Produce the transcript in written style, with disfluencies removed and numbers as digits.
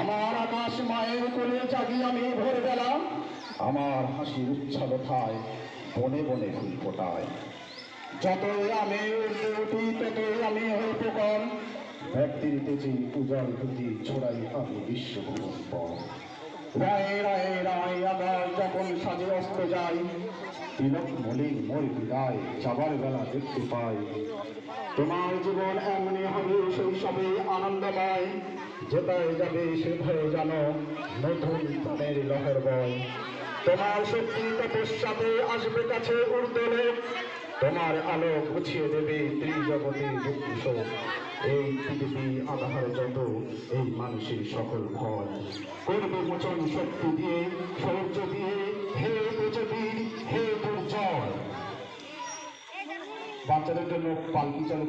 আমার আকাশ মায়ের কোলে জাগি আমি ভোরবেলা, আমার হাসির উচ্ছলতায় বনে বনে ফুল ফোটায়। যতই আমি উঠে উঠি ততই আমি হই প্রকল, ব্যক্তির তেজে উজ্জ্বল ধুতি ছড়াই আমি বিশ্বভুবন পর। রায় রায় রায় আকাশ যখন সাজে অস্ত যায়, তিলক মলিন মোর বিদায় যাবার বেলা দেখতে পাই। তোমার জীবন এমনি হবে শৈশবে আনন্দময়, যেটায় যাবে সেটাই জানো নতুন প্রাণের লহর বয়। তোমার শক্তি তপস্যাতে আসবে কাছে ঊর্ধ্বলে, তোমার আলো গুছিয়ে দেবে ত্রিজগতে দুঃখ। এই পৃথিবী আধার যত, এই মানুষের সকল ভয় করবে মোচন শক্তি দিয়ে, শৌর্য দিয়ে, হে তেজবীর হে দুর্জয়। বাচ্চাদের জন্য পালকি চালু